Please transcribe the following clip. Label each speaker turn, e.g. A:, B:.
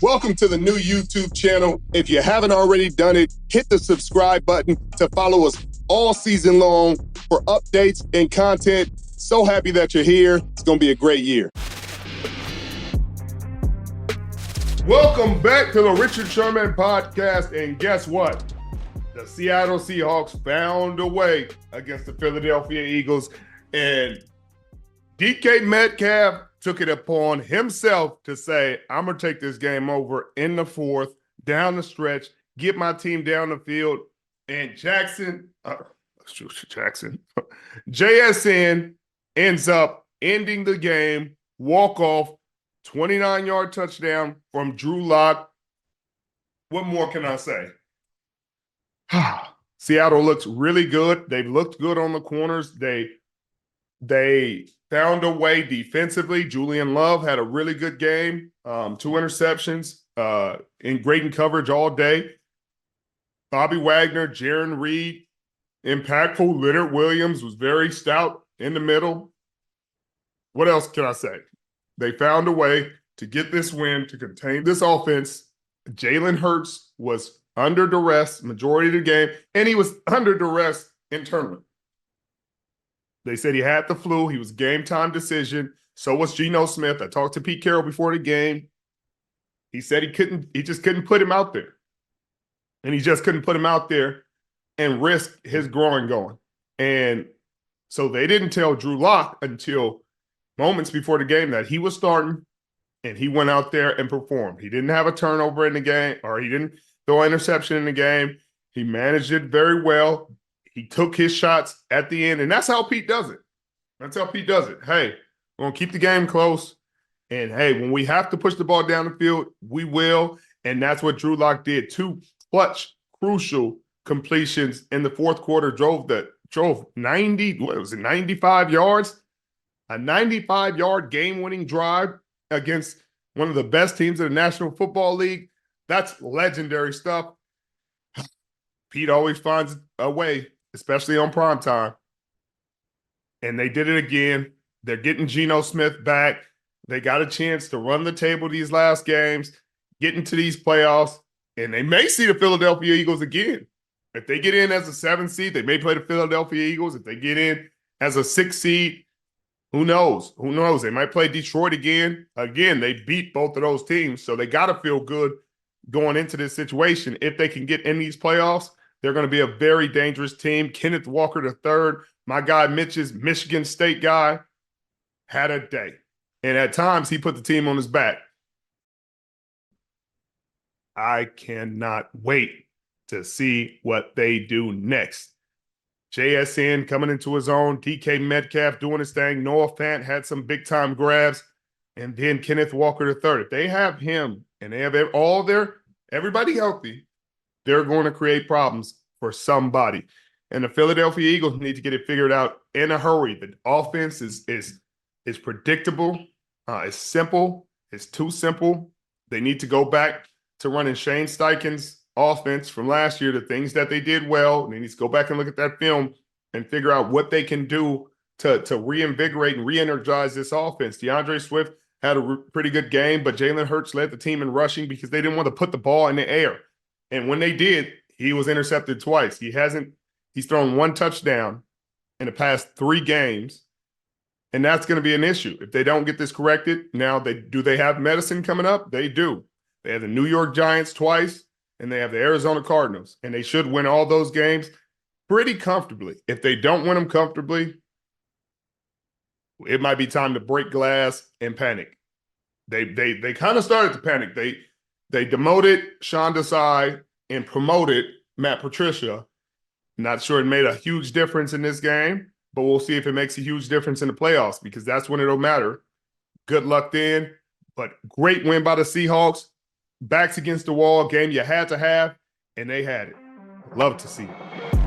A: Welcome to the new YouTube channel. If you haven't already done it, hit the subscribe button to follow us all season long for updates and content. So happy that you're here. It's going to be a great year. Welcome back to the Richard Sherman podcast. And guess what? The Seattle Seahawks found a way against the Philadelphia Eagles. And DK Metcalf took it upon himself to say, I'm going to take this game over in the fourth, down the stretch, get my team down the field. And JSN ends up ending the game, walk-off, 29-yard touchdown from Drew Lock. What more can I say? Seattle looks really good. They looked good on the corners. They found a way defensively. Julian Love had a really good game. 2 interceptions, in great in coverage all day. Bobby Wagner, Jaron Reed, impactful. Leonard Williams was very stout in the middle. What else can I say? They found a way to get this win, to contain this offense. Jalen Hurts was under duress majority of the game, and he was under duress internally. They said he had the flu. He was game time decision. So was Geno Smith. I talked to Pete Carroll before the game. He said he just couldn't put him out there. And he just couldn't put him out there and risk his groin going. And so they didn't tell Drew Lock until moments before the game that he was starting, and he went out there and performed. He didn't have a turnover in the game, or he didn't throw an interception in the game. He managed it very well. He took his shots at the end, and that's how Pete does it. That's how Pete does it. Hey, we're going to keep the game close, and hey, when we have to push the ball down the field, we will, and that's what Drew Lock did. 2 clutch, crucial completions in the fourth quarter, drove 95 yards? A 95-yard game-winning drive against one of the best teams in the National Football League. That's legendary stuff. Pete always finds a way, especially on primetime. And they did it again. They're getting Geno Smith back. They got a chance to run the table these last games, get into these playoffs, and they may see the Philadelphia Eagles again. If they get in as a 7th seed, they may play the Philadelphia Eagles. If they get in as a 6th seed, who knows? Who knows? They might play Detroit again. Again, they beat both of those teams, so they got to feel good going into this situation. If they can get in these playoffs, they're going to be a very dangerous team. Kenneth Walker III, my guy Mitch's Michigan State guy, had a day. And at times, he put the team on his back. I cannot wait to see what they do next. JSN coming into his own, DK Metcalf doing his thing, Noah Fant had some big-time grabs, and then Kenneth Walker III. If they have him and they have everybody healthy, they're going to create problems for somebody. And the Philadelphia Eagles need to get it figured out in a hurry. The offense is predictable. It's simple. It's too simple. They need to go back to running Shane Steichen's offense from last year, the things that they did well. And they need to go back and look at that film and figure out what they can do to reinvigorate and re-energize this offense. DeAndre Swift had a pretty good game, but Jalen Hurts led the team in rushing because they didn't want to put the ball in the air. And when they did, he was intercepted twice. He's thrown 1 touchdown in the past 3 games, and that's going to be an issue. If they don't get this corrected, now do they have medicine coming up? They do. They have the New York Giants twice, and they have the Arizona Cardinals, and they should win all those games pretty comfortably. If they don't win them comfortably, it might be time to break glass and panic. They kind of started to panic. They demoted Sean Desai and promoted Matt Patricia. Not sure it made a huge difference in this game, but we'll see if it makes a huge difference in the playoffs, because that's when it'll matter. Good luck then, but great win by the Seahawks. Backs against the wall, game you had to have, and they had it. Love to see it.